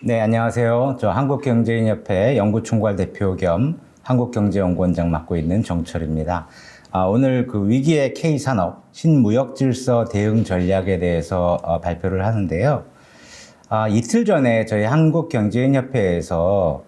네, 안녕하세요. 저 한국경제인협회 연구총괄 대표 겸 한국경제연구원장 맡고 있는 정철입니다. 오늘 그 위기의 K산업 신무역질서 대응 전략에 대해서 발표를 하는데요. 이틀 전에 저희 한국경제인협회에서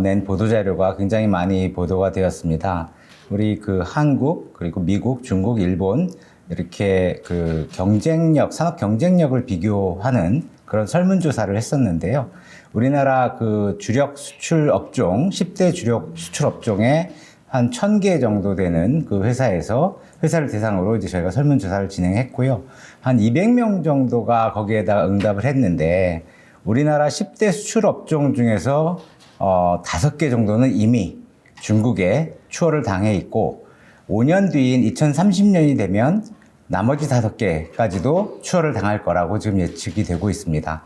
낸 보도자료가 굉장히 많이 보도가 되었습니다. 우리 그 한국, 그리고 미국, 중국, 일본 이렇게 그 경쟁력, 산업 경쟁력을 비교하는 그런 설문조사를 했었는데요. 우리나라 그 주력 수출 업종, 10대 주력 수출 업종에 한 1000개 정도 되는 그 회사를 대상으로 이제 저희가 설문조사를 진행했고요. 한 200명 정도가 거기에다 응답을 했는데, 우리나라 10대 수출 업종 중에서 5개 정도는 이미 중국에 추월을 당해 있고, 5년 뒤인 2030년이 되면 나머지 5개까지도 추월을 당할 거라고 지금 예측이 되고 있습니다.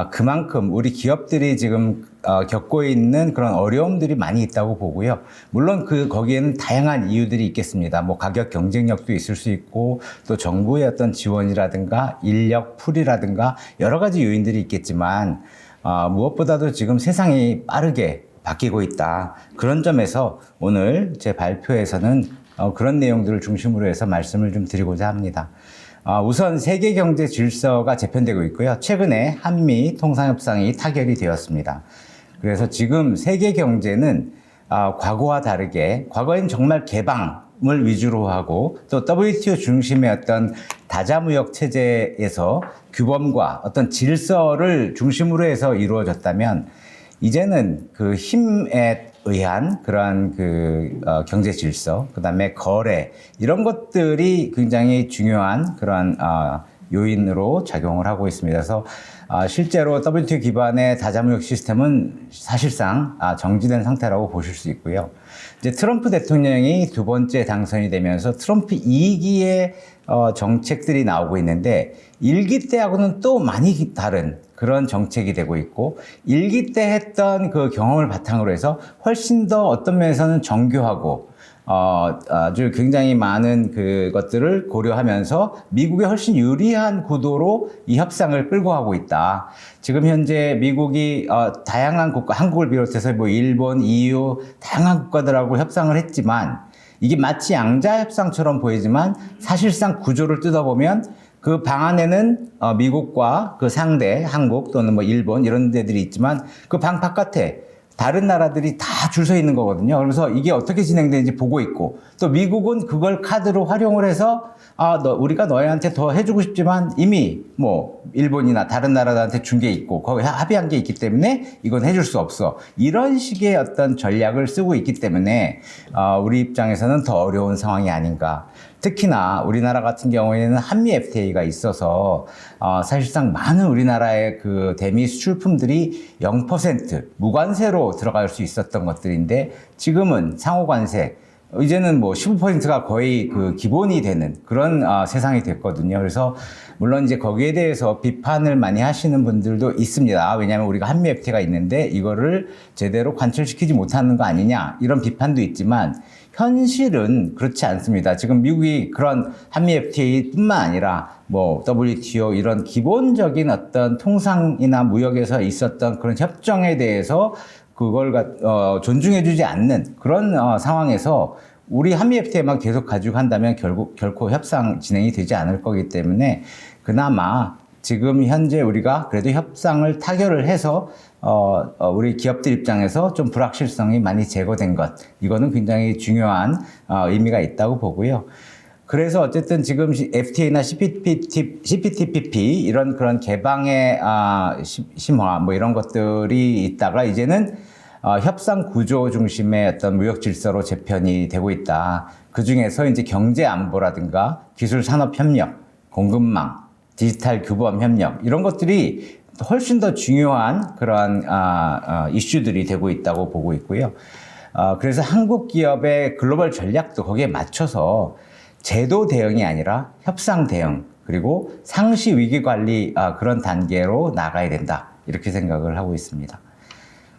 그만큼 우리 기업들이 지금 겪고 있는 그런 어려움들이 많이 있다고 보고요. 물론 거기에는 다양한 이유들이 있겠습니다. 뭐 가격 경쟁력도 있을 수 있고, 또 정부의 어떤 지원이라든가 인력 풀이라든가 여러 가지 요인들이 있겠지만, 무엇보다도 지금 세상이 빠르게 바뀌고 있다. 그런 점에서 오늘 제 발표에서는 그런 내용들을 중심으로 해서 말씀을 좀 드리고자 합니다. 우선 세계 경제 질서가 재편되고 있고요. 최근에 한미 통상협상이 타결이 되었습니다. 그래서 지금 세계 경제는 과거와 다르게, 과거에는 정말 개방을 위주로 하고 또 WTO 중심의 어떤 다자무역 체제에서 규범과 어떤 질서를 중심으로 해서 이루어졌다면, 이제는 그 힘에 의한 그러한 경제 질서, 그 다음에 거래, 이런 것들이 굉장히 중요한 그러한 요인으로 작용을 하고 있습니다. 그래서 실제로 WTO 기반의 다자무역 시스템은 사실상 정지된 상태라고 보실 수 있고요. 이제 트럼프 대통령이 두 번째 당선이 되면서 트럼프 2기의 정책들이 나오고 있는데, 1기 때하고는 또 많이 다른 그런 정책이 되고 있고, 1기 때 했던 그 경험을 바탕으로 해서 훨씬 더 어떤 면에서는 정교하고 아주 굉장히 많은 그것들을 고려하면서 미국에 훨씬 유리한 구도로 이 협상을 끌고 가고 있다. 지금 현재 미국이 다양한 국가, 한국을 비롯해서 뭐 일본, EU 다양한 국가들하고 협상을 했지만, 이게 마치 양자 협상처럼 보이지만 사실상 구조를 뜯어보면 그 방안에는 미국과 그 상대 한국 또는 뭐 일본 이런 데들이 있지만, 그 방 바깥에 다른 나라들이 다 줄 서 있는 거거든요. 그래서 이게 어떻게 진행되는지 보고 있고, 또 미국은 그걸 카드로 활용을 해서 우리가 너희한테 더 해주고 싶지만 이미 뭐 일본이나 다른 나라들한테 준 게 있고 거기 합의한 게 있기 때문에 이건 해줄 수 없어. 이런 식의 어떤 전략을 쓰고 있기 때문에 우리 입장에서는 더 어려운 상황이 아닌가. 특히나 우리나라 같은 경우에는 한미 FTA가 있어서 사실상 많은 우리나라의 그 대미 수출품들이 0% 무관세로 들어갈 수 있었던 것들인데, 지금은 상호관세, 이제는 뭐 15%가 거의 그 기본이 되는 그런 세상이 됐거든요. 그래서 물론 이제 거기에 대해서 비판을 많이 하시는 분들도 있습니다. 왜냐하면 우리가 한미 FTA가 있는데 이거를 제대로 관철시키지 못하는 거 아니냐, 이런 비판도 있지만, 현실은 그렇지 않습니다. 지금 미국이 그런 한미 FTA뿐만 아니라 뭐 WTO 이런 기본적인 어떤 통상이나 무역에서 있었던 그런 협정에 대해서 그걸 존중해주지 않는 그런 상황에서 우리 한미 FTA만 계속 가지고 한다면 결코 협상 진행이 되지 않을 거기 때문에, 그나마 지금 현재 우리가 그래도 협상을 타결을 해서 우리 기업들 입장에서 좀 불확실성이 많이 제거된 것, 이거는 굉장히 중요한 의미가 있다고 보고요. 그래서 어쨌든 지금 FTA나 CPTPP 이런 그런 개방의 심화 뭐 이런 것들이 있다가 이제는 협상 구조 중심의 어떤 무역 질서로 재편이 되고 있다. 그 중에서 이제 경제 안보라든가 기술 산업 협력, 공급망, 디지털 규범 협력, 이런 것들이 훨씬 더 중요한 그러한 이슈들이 되고 있다고 보고 있고요. 그래서 한국 기업의 글로벌 전략도 거기에 맞춰서 제도 대응이 아니라 협상 대응, 그리고 상시 위기 관리 그런 단계로 나가야 된다, 이렇게 생각을 하고 있습니다.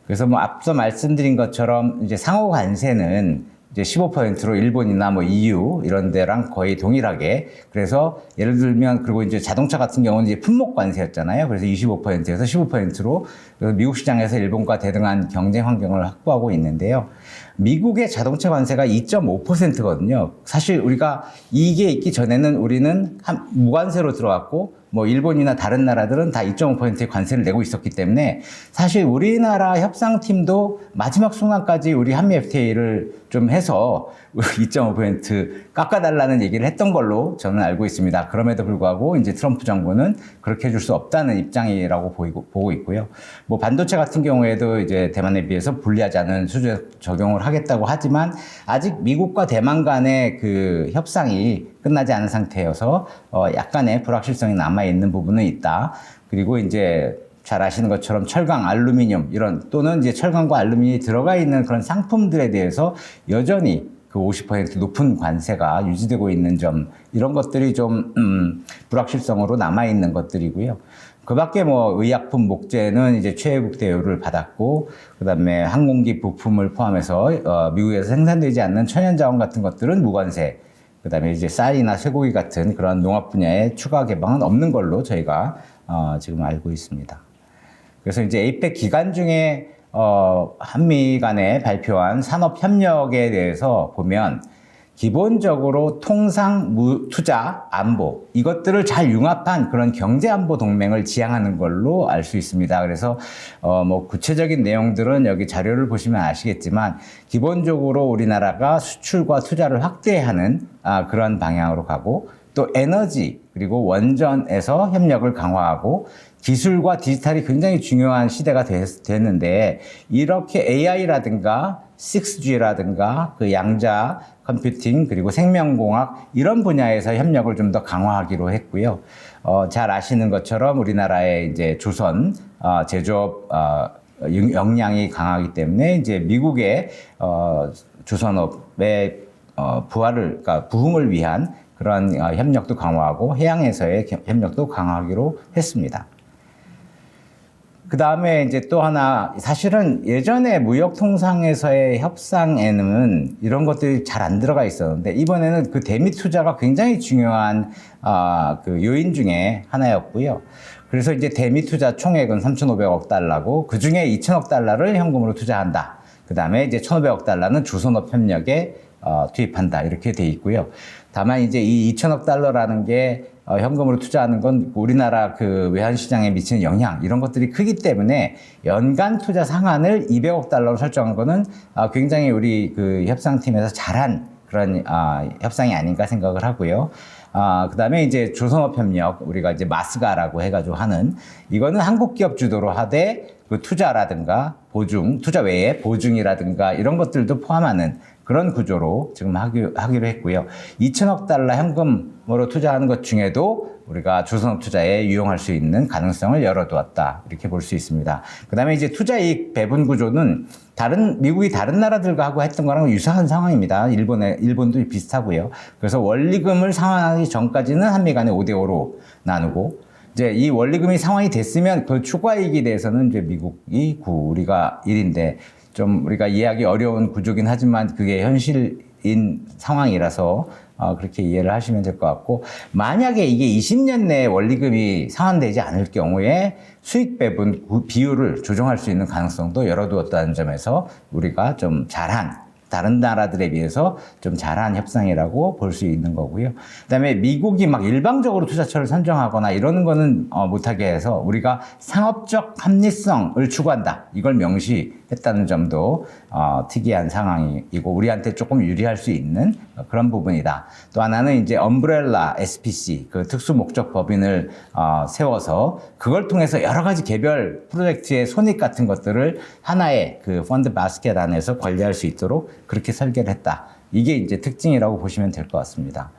그래서 뭐 앞서 말씀드린 것처럼 이제 상호 관세는 이제 15%로 일본이나 뭐 EU 이런 데랑 거의 동일하게. 그래서 예를 들면, 그리고 이제 자동차 같은 경우는 이제 품목 관세였잖아요. 그래서 25%에서 15%로 미국 시장에서 일본과 대등한 경쟁 환경을 확보하고 있는데요. 미국의 자동차 관세가 2.5%거든요. 사실 우리가 이게 있기 전에는 우리는 무관세로 들어왔고, 뭐 일본이나 다른 나라들은 다 2.5%의 관세를 내고 있었기 때문에 사실 우리나라 협상팀도 마지막 순간까지 우리 한미 FTA를 좀 해서 2.5% 깎아달라는 얘기를 했던 걸로 저는 알고 있습니다. 그럼에도 불구하고 이제 트럼프 정부는 그렇게 해줄 수 없다는 입장이라고 보고 있고요. 뭐 반도체 같은 경우에도 이제 대만에 비해서 불리하지 않은 수준 적용을 하겠다고 하지만 아직 미국과 대만 간의 그 협상이 끝나지 않은 상태여서 약간의 불확실성이 남아있는 부분은 있다. 그리고 이제 잘 아시는 것처럼 철강, 알루미늄 이런 또는 이제 철강과 알루미늄이 들어가 있는 그런 상품들에 대해서 여전히 그 50% 높은 관세가 유지되고 있는 점, 이런 것들이 좀 불확실성으로 남아있는 것들이고요. 그 밖에 뭐 의약품 목재는 이제 최애국 대우를 받았고, 그 다음에 항공기 부품을 포함해서 미국에서 생산되지 않는 천연자원 같은 것들은 무관세, 그 다음에 이제 쌀이나 쇠고기 같은 그런 농업 분야의 추가 개방은 없는 걸로 저희가 지금 알고 있습니다. 그래서 이제 에이펙 기간 중에 한미 간에 발표한 산업협력에 대해서 보면 기본적으로 통상, 투자, 안보 이것들을 잘 융합한 그런 경제안보 동맹을 지향하는 걸로 알 수 있습니다. 그래서 뭐 구체적인 내용들은 여기 자료를 보시면 아시겠지만 기본적으로 우리나라가 수출과 투자를 확대하는 그런 방향으로 가고, 또 에너지 그리고 원전에서 협력을 강화하고, 기술과 디지털이 굉장히 중요한 시대가 됐는데 이렇게 AI라든가 6G라든가 그 양자 컴퓨팅 그리고 생명공학 이런 분야에서 협력을 좀 더 강화하기로 했고요. 잘 아시는 것처럼 우리나라의 이제 조선 제조업 역량이 강하기 때문에 이제 미국의 조선업의 그러니까 부흥을 위한 그런 협력도 강화하고 해양에서의 협력도 강화하기로 했습니다. 그 다음에 이제 또 하나, 사실은 예전에 무역통상에서의 협상에는 이런 것들이 잘 안 들어가 있었는데 이번에는 그 대미 투자가 굉장히 중요한 그 요인 중에 하나였고요. 그래서 이제 대미 투자 총액은 3,500억 달러고 그 중에 2,000억 달러를 현금으로 투자한다. 그 다음에 이제 1,500억 달러는 조선업 협력에 투입한다. 이렇게 돼 있고요. 다만 이제 이 2,000억 달러라는 게 현금으로 투자하는 건 우리나라 그 외환 시장에 미치는 영향 이런 것들이 크기 때문에 연간 투자 상한을 200억 달러로 설정한 거는 굉장히 우리 그 협상팀에서 잘한 그런 협상이 아닌가 생각을 하고요. 그 다음에 이제 조선업 협력, 우리가 이제 마스가라고 해가지고 하는, 이거는 한국 기업 주도로 하되 그 투자라든가 보증, 투자 외에 보증이라든가 이런 것들도 포함하는 그런 구조로 지금 하기로 했고요. 2,000억 달러 현금으로 투자하는 것 중에도 우리가 조선업 투자에 유용할 수 있는 가능성을 열어두었다. 이렇게 볼 수 있습니다. 그 다음에 이제 투자이익 배분 구조는 미국이 다른 나라들과 하고 했던 거랑 유사한 상황입니다. 일본도 비슷하고요. 그래서 원리금을 상환하기 전까지는 한미 간에 5대5로 나누고, 이제 이 원리금이 상환이 됐으면 그 추가이익에 대해서는 이제 미국이 9, 우리가 1인데 좀 우리가 이해하기 어려운 구조긴 하지만 그게 현실인 상황이라서 그렇게 이해를 하시면 될 것 같고, 만약에 이게 20년 내에 원리금이 상환되지 않을 경우에 수익 배분 비율을 조정할 수 있는 가능성도 열어두었다는 점에서 우리가 좀 잘한, 다른 나라들에 비해서 좀 잘한 협상이라고 볼 수 있는 거고요. 그다음에 미국이 막 일방적으로 투자처를 선정하거나 이러는 거는 못하게 해서 우리가 상업적 합리성을 추구한다. 이걸 명시했다는 점도 특이한 상황이고 우리한테 조금 유리할 수 있는 그런 부분이다. 또 하나는 이제 엄브렐라 SPC, 그 특수 목적 법인을 세워서 그걸 통해서 여러 가지 개별 프로젝트의 손익 같은 것들을 하나의 그 펀드 바스켓 안에서 관리할 수 있도록 그렇게 설계를 했다. 이게 이제 특징이라고 보시면 될 것 같습니다.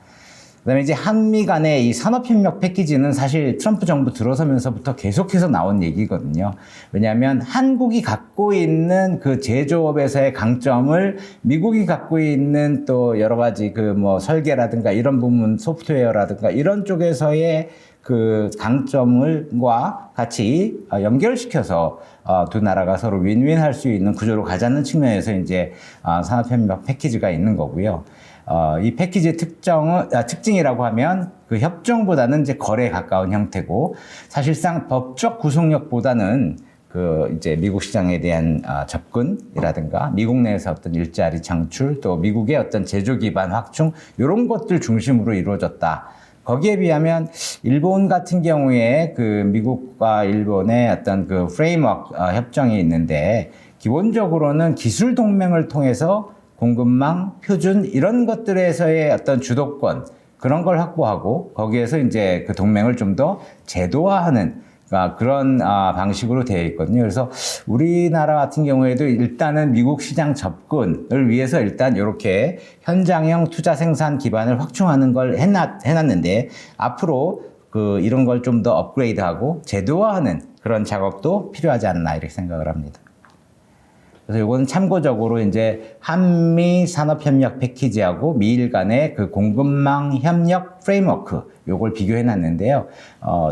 그다음에 이제 한미 간의 이 산업협력 패키지는 사실 트럼프 정부 들어서면서부터 계속해서 나온 얘기거든요. 왜냐하면 한국이 갖고 있는 그 제조업에서의 강점을 미국이 갖고 있는 또 여러 가지 그 뭐 설계라든가 이런 부분, 소프트웨어라든가 이런 쪽에서의 그 강점과 같이 연결시켜서 두 나라가 서로 윈윈 할 수 있는 구조로 가자는 측면에서 이제 산업협력 패키지가 있는 거고요. 이 패키지의 특징이라고 하면 그 협정보다는 이제 거래에 가까운 형태고, 사실상 법적 구속력보다는 그 이제 미국 시장에 대한 접근이라든가 미국 내에서 어떤 일자리 창출, 또 미국의 어떤 제조 기반 확충, 이런 것들 중심으로 이루어졌다. 거기에 비하면 일본 같은 경우에 그 미국과 일본의 어떤 그 프레임워크 협정이 있는데, 기본적으로는 기술 동맹을 통해서 공급망, 표준 이런 것들에서의 어떤 주도권, 그런 걸 확보하고 거기에서 이제 그 동맹을 좀 더 제도화하는 그런 방식으로 되어 있거든요. 그래서 우리나라 같은 경우에도 일단은 미국 시장 접근을 위해서 일단 이렇게 현장형 투자 생산 기반을 확충하는 걸 해놨는데, 앞으로 그 이런 걸 좀 더 업그레이드하고 제도화하는 그런 작업도 필요하지 않나 이렇게 생각을 합니다. 그래서 이거는 참고적으로 이제 한미 산업협력 패키지하고 미일 간의 그 공급망 협력 프레임워크, 요걸 비교해 놨는데요.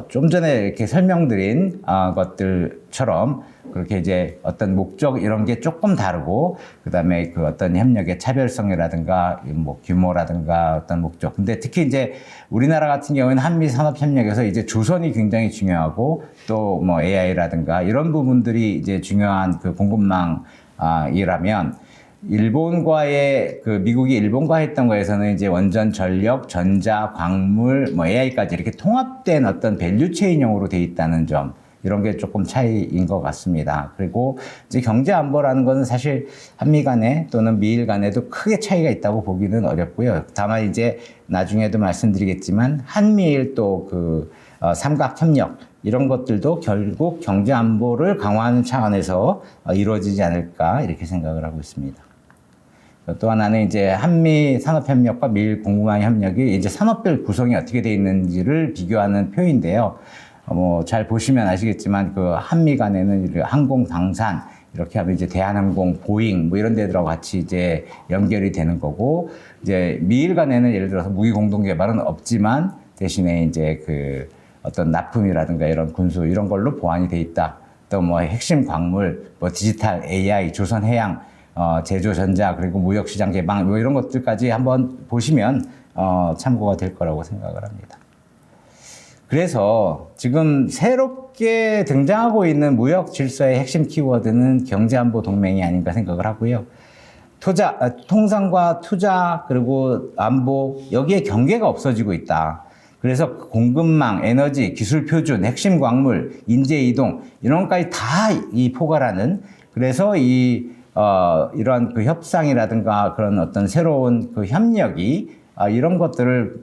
좀 전에 이렇게 설명드린 것들처럼 그렇게 이제 어떤 목적 이런 게 조금 다르고, 그 다음에 그 어떤 협력의 차별성이라든가 뭐 규모라든가 어떤 목적. 근데 특히 이제 우리나라 같은 경우에는 한미 산업협력에서 이제 조선이 굉장히 중요하고, 또 뭐 AI라든가 이런 부분들이 이제 중요한 그 공급망 이라면, 일본과의 그 미국이 일본과 했던 거에서는 이제 원전, 전력, 전자, 광물, 뭐 AI까지 이렇게 통합된 어떤 밸류 체인형으로 돼 있다는 점, 이런 게 조금 차이인 것 같습니다. 그리고 이제 경제 안보라는 거는 사실 한미 간에 또는 미일 간에도 크게 차이가 있다고 보기는 어렵고요. 다만 이제 나중에도 말씀드리겠지만 한미일 또 그 삼각 협력, 이런 것들도 결국 경제 안보를 강화하는 차원에서 이루어지지 않을까 이렇게 생각을 하고 있습니다. 또 하나는 이제 한미 산업협력과 미일 공급망 협력이 이제 산업별 구성이 어떻게 되어 있는지를 비교하는 표인데요. 뭐 잘 보시면 아시겠지만 그 한미 간에는 항공, 방산 이렇게 하면 이제 대한항공, 보잉 뭐 이런 데들하고 같이 이제 연결이 되는 거고, 이제 미일 간에는 예를 들어서 무기 공동 개발은 없지만 대신에 이제 그 어떤 납품이라든가 이런 군수 이런 걸로 보완이 돼 있다. 또 뭐 핵심 광물, 뭐 디지털, AI, 조선해양, 제조, 전자, 그리고 무역시장 개방 뭐 이런 것들까지 한번 보시면 참고가 될 거라고 생각을 합니다. 그래서 지금 새롭게 등장하고 있는 무역 질서의 핵심 키워드는 경제안보 동맹이 아닌가 생각을 하고요. 통상과 투자 그리고 안보, 여기에 경계가 없어지고 있다. 그래서 공급망, 에너지, 기술 표준, 핵심 광물, 인재 이동 이런 것까지 다 이 포괄하는, 그래서 이러한 그 협상이라든가 그런 어떤 새로운 그 협력이 이런 것들을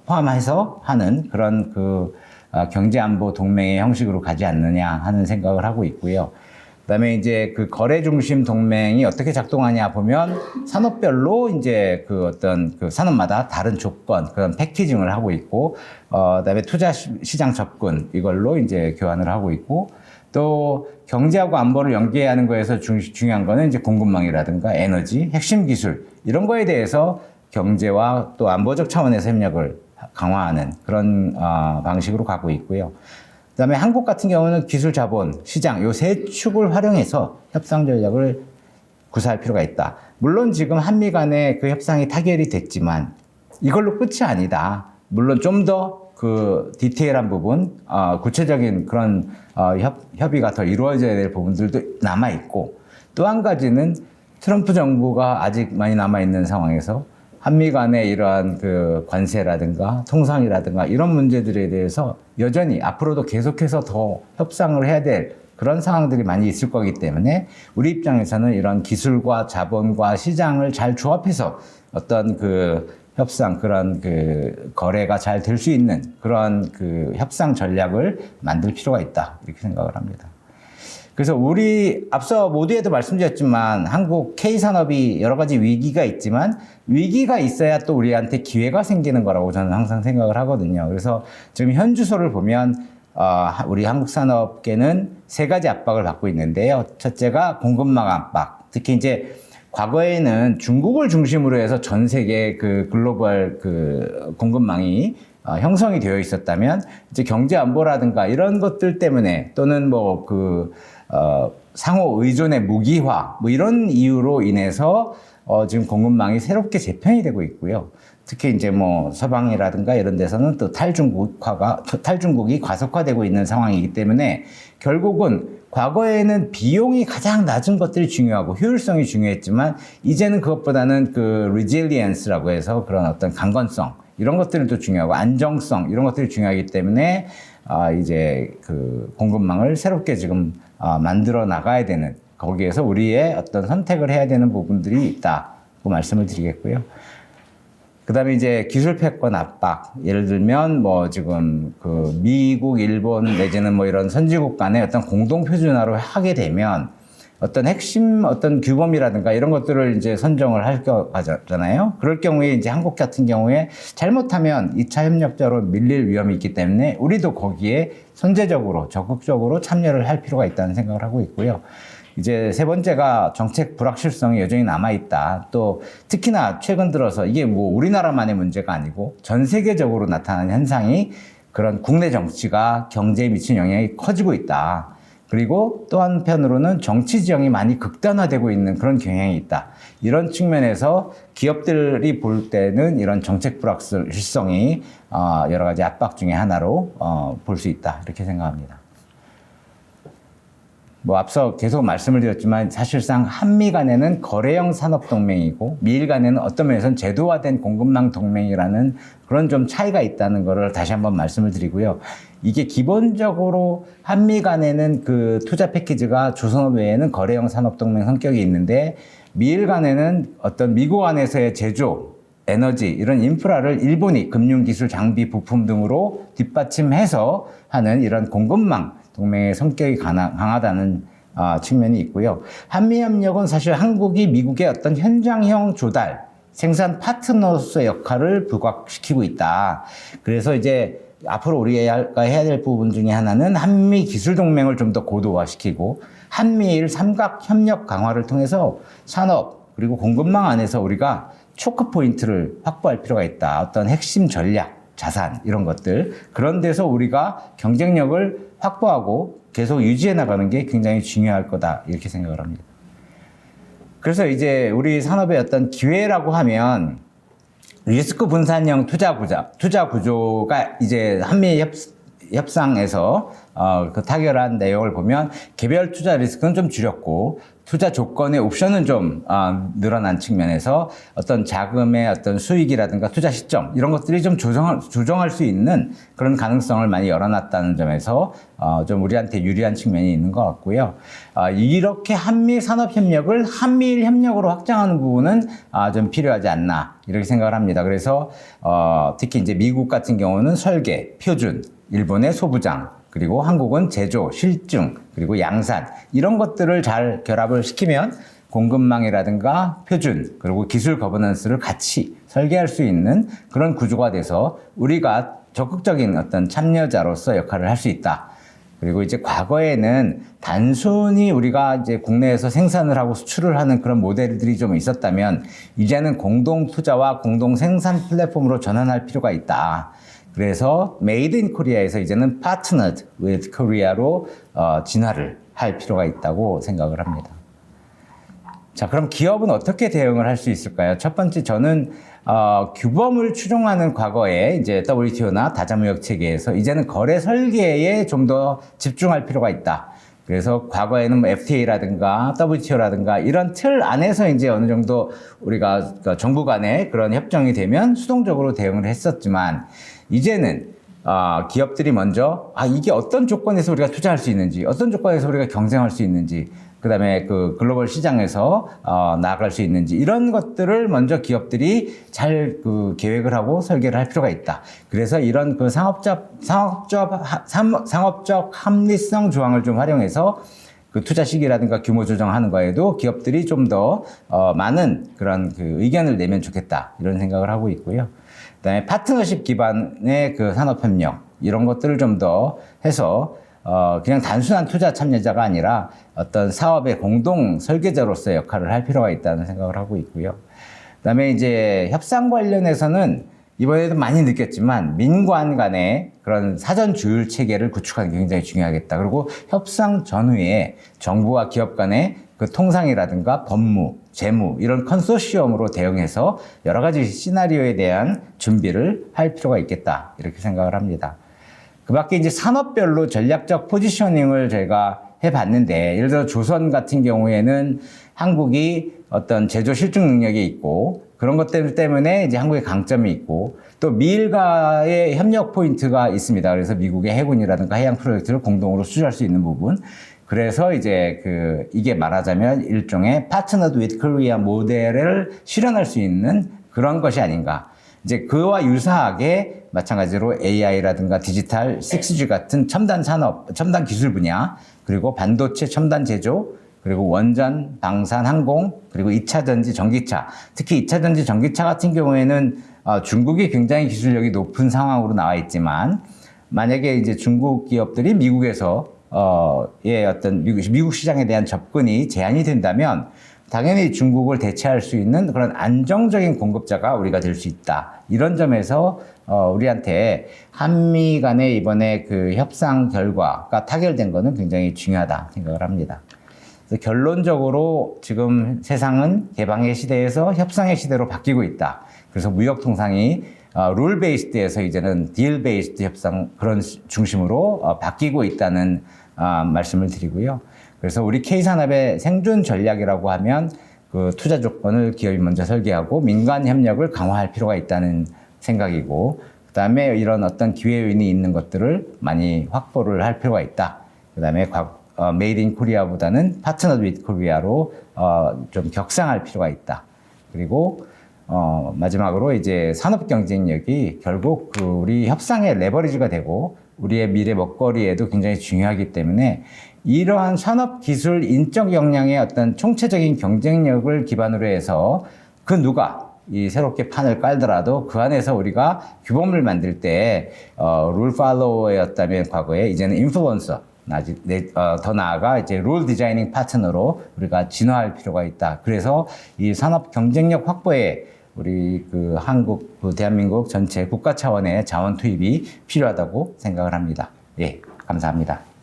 포함해서 하는 그런 그 경제안보 동맹의 형식으로 가지 않느냐 하는 생각을 하고 있고요. 그다음에 이제 그 거래 중심 동맹이 어떻게 작동하냐 보면 산업별로 이제 그 어떤 그 산업마다 다른 조건, 그런 패키징을 하고 있고, 그다음에 투자 시장 접근 이걸로 이제 교환을 하고 있고, 또 경제하고 안보를 연계하는 거에서 중요한 거는 이제 공급망이라든가 에너지, 핵심 기술 이런 거에 대해서 경제와 또 안보적 차원에서 협력을 강화하는 그런 방식으로 가고 있고요. 그다음에 한국 같은 경우는 기술, 자본, 시장 요 세 축을 활용해서 협상 전략을 구사할 필요가 있다. 물론 지금 한미 간의 그 협상이 타결이 됐지만 이걸로 끝이 아니다. 물론 좀 더 그 디테일한 부분, 구체적인 그런 협의가 더 이루어져야 될 부분들도 남아 있고, 또 한 가지는 트럼프 정부가 아직 많이 남아 있는 상황에서 한미 간의 이러한 그 관세라든가 통상이라든가 이런 문제들에 대해서 여전히 앞으로도 계속해서 더 협상을 해야 될 그런 상황들이 많이 있을 거기 때문에, 우리 입장에서는 이런 기술과 자본과 시장을 잘 조합해서 어떤 그 협상, 그런 그 거래가 잘 될 수 있는 그런 그 협상 전략을 만들 필요가 있다 이렇게 생각을 합니다. 그래서 우리 앞서 모두에도 말씀드렸지만 한국 K산업이 여러 가지 위기가 있지만 위기가 있어야 또 우리한테 기회가 생기는 거라고 저는 항상 생각을 하거든요. 그래서 지금 현 주소를 보면 우리 한국 산업계는 세 가지 압박을 받고 있는데요. 첫째가 공급망 압박. 특히 이제 과거에는 중국을 중심으로 해서 전 세계 그 글로벌 그 공급망이 형성이 되어 있었다면 이제 경제 안보라든가 이런 것들 때문에 또는 상호 의존의 무기화 뭐 이런 이유로 인해서 지금 공급망이 새롭게 재편이 되고 있고요. 특히 이제 뭐 서방이라든가 이런 데서는 또 탈중국이 과속화되고 있는 상황이기 때문에 결국은 과거에는 비용이 가장 낮은 것들이 중요하고 효율성이 중요했지만 이제는 그것보다는 그 resilience라고 해서 그런 어떤 강건성 이런 것들도 중요하고 안정성 이런 것들이 중요하기 때문에 이제 그 공급망을 새롭게 지금 만들어 나가야 되는 거기에서 우리의 어떤 선택을 해야 되는 부분들이 있다고 말씀을 드리겠고요. 그 다음에 이제 기술 패권 압박. 예를 들면 뭐 지금 그 미국, 일본 내지는 뭐 이런 선진국 간의 어떤 공동 표준화로 하게 되면 어떤 핵심 어떤 규범이라든가 이런 것들을 이제 선정을 할 거잖아요. 그럴 경우에 이제 한국 같은 경우에 잘못하면 2차 협력자로 밀릴 위험이 있기 때문에 우리도 거기에 선제적으로 적극적으로 참여를 할 필요가 있다는 생각을 하고 있고요. 이제 세 번째가 정책 불확실성이 여전히 남아있다. 또 특히나 최근 들어서 이게 뭐 우리나라만의 문제가 아니고 전 세계적으로 나타나는 현상이 그런 국내 정치가 경제에 미친 영향이 커지고 있다. 그리고 또 한편으로는 정치 지형이 많이 극단화되고 있는 그런 경향이 있다. 이런 측면에서 기업들이 볼 때는 이런 정책 불확실성이 여러 가지 압박 중에 하나로 볼 수 있다. 이렇게 생각합니다. 뭐 앞서 계속 말씀을 드렸지만 사실상 한미 간에는 거래형 산업동맹이고 미일 간에는 어떤 면에서는 제도화된 공급망 동맹이라는 그런 좀 차이가 있다는 것을 다시 한번 말씀을 드리고요. 이게 기본적으로 한미 간에는 그 투자 패키지가 조선업 외에는 거래형 산업동맹 성격이 있는데 미일 간에는 어떤 미국 안에서의 제조, 에너지 이런 인프라를 일본이 금융기술, 장비, 부품 등으로 뒷받침해서 하는 이런 공급망 동맹의 성격이 강하다는 측면이 있고요. 한미협력은 사실 한국이 미국의 어떤 현장형 조달, 생산 파트너로서의 역할을 부각시키고 있다. 그래서 이제 앞으로 우리가 해야 될 부분 중에 하나는 한미 기술 동맹을 좀 더 고도화시키고 한미일 삼각협력 강화를 통해서 산업 그리고 공급망 안에서 우리가 초크 포인트를 확보할 필요가 있다. 어떤 핵심 전략, 자산 이런 것들 그런 데서 우리가 경쟁력을 확보하고 계속 유지해 나가는 게 굉장히 중요할 거다 이렇게 생각을 합니다. 그래서 이제 우리 산업의 어떤 기회라고 하면 리스크 분산형 투자 구조가 이제 한미 협상에서 그 타결한 내용을 보면 개별 투자 리스크는 좀 줄였고 투자 조건의 옵션은 좀 늘어난 측면에서 어떤 자금의 어떤 수익이라든가 투자 시점 이런 것들이 좀 조정할 수 있는 그런 가능성을 많이 열어놨다는 점에서 좀 우리한테 유리한 측면이 있는 것 같고요. 이렇게 한미 산업 협력을 한미일 협력으로 확장하는 부분은 좀 필요하지 않나 이렇게 생각을 합니다. 그래서 특히 이제 미국 같은 경우는 설계, 표준, 일본의 소부장 그리고 한국은 제조, 실증, 그리고 양산 이런 것들을 잘 결합을 시키면 공급망이라든가 표준, 그리고 기술 거버넌스를 같이 설계할 수 있는 그런 구조가 돼서 우리가 적극적인 어떤 참여자로서 역할을 할 수 있다. 그리고 이제 과거에는 단순히 우리가 이제 국내에서 생산을 하고 수출을 하는 그런 모델들이 좀 있었다면 이제는 공동 투자와 공동 생산 플랫폼으로 전환할 필요가 있다. 그래서 Made in Korea에서 이제는 Partnered with Korea로 진화를 할 필요가 있다고 생각을 합니다. 자, 그럼 기업은 어떻게 대응을 할 수 있을까요? 첫 번째, 저는 규범을 추종하는 과거에 이제 WTO나 다자무역 체계에서 이제는 거래 설계에 좀 더 집중할 필요가 있다. 그래서 과거에는 뭐 FTA라든가 WTO라든가 이런 틀 안에서 이제 어느 정도 우리가 정부 간에 그런 협정이 되면 수동적으로 대응을 했었지만 이제는 기업들이 먼저 이게 어떤 조건에서 우리가 투자할 수 있는지 어떤 조건에서 우리가 경쟁할 수 있는지 그 다음에 그 글로벌 시장에서 나아갈 수 있는지 이런 것들을 먼저 기업들이 잘 그 계획을 하고 설계를 할 필요가 있다. 그래서 이런 그 상업적 합리성 조항을 좀 활용해서 그 투자 시기라든가 규모 조정하는 거에도 기업들이 좀 더 많은 그런 그 의견을 내면 좋겠다 이런 생각을 하고 있고요. 그다음에 파트너십 기반의 그 산업협력 이런 것들을 좀 더 해서 그냥 단순한 투자 참여자가 아니라 어떤 사업의 공동 설계자로서의 역할을 할 필요가 있다는 생각을 하고 있고요. 그다음에 이제 협상 관련해서는 이번에도 많이 느꼈지만 민관 간의 그런 사전 조율 체계를 구축하는 게 굉장히 중요하겠다. 그리고 협상 전후에 정부와 기업 간의 그 통상이라든가 법무, 재무 이런 컨소시엄으로 대응해서 여러 가지 시나리오에 대한 준비를 할 필요가 있겠다. 이렇게 생각을 합니다. 그 밖에 이제 산업별로 전략적 포지셔닝을 저희가 해봤는데, 예를 들어 조선 같은 경우에는 한국이 어떤 제조 실증 능력이 있고, 그런 것 때문에 이제 한국의 강점이 있고, 또 미일과의 협력 포인트가 있습니다. 그래서 미국의 해군이라든가 해양 프로젝트를 공동으로 수주할 수 있는 부분. 그래서 이제 이게 말하자면 일종의 파트너드 위드 코리아 모델을 실현할 수 있는 그런 것이 아닌가. 이제 그와 유사하게 마찬가지로 AI라든가 디지털 6G 같은 첨단 산업, 첨단 기술 분야, 그리고 반도체 첨단 제조, 그리고 원전, 방산, 항공, 그리고 2차 전지, 전기차. 특히 2차 전지, 전기차 같은 경우에는 중국이 굉장히 기술력이 높은 상황으로 나와 있지만, 만약에 이제 중국 기업들이 미국에서 어떤 미국 시장에 대한 접근이 제한이 된다면 당연히 중국을 대체할 수 있는 그런 안정적인 공급자가 우리가 될 수 있다. 이런 점에서 우리한테 한미 간의 이번에 그 협상 결과가 타결된 거는 굉장히 중요하다 생각을 합니다. 그래서 결론적으로 지금 세상은 개방의 시대에서 협상의 시대로 바뀌고 있다. 그래서 무역 통상이 룰 베이스드에서 이제는 딜 베이스드 협상 그런 중심으로 바뀌고 있다는 말씀을 드리고요. 그래서 우리 K산업의 생존 전략이라고 하면 그 투자 조건을 기업이 먼저 설계하고 민간 협력을 강화할 필요가 있다는 생각이고, 그다음에 이런 어떤 기회 요인이 있는 것들을 많이 확보를 할 필요가 있다. 그다음에 메이드 인 코리아보다는 파트너 위드 코리아로 좀 격상할 필요가 있다. 그리고 마지막으로 이제 산업 경쟁력이 결국 우리 협상의 레버리지가 되고 우리의 미래 먹거리에도 굉장히 중요하기 때문에 이러한 산업 기술 인적 역량의 어떤 총체적인 경쟁력을 기반으로 해서 그 누가 이 새롭게 판을 깔더라도 그 안에서 우리가 규범을 만들 때 룰 팔로워였다면 과거에 이제는 인플루언서, 더 나아가 이제 룰 디자이닝 파트너로 우리가 진화할 필요가 있다. 그래서 이 산업 경쟁력 확보에 우리 한국, 대한민국 전체 국가 차원의 자원 투입이 필요하다고 생각을 합니다. 예, 감사합니다.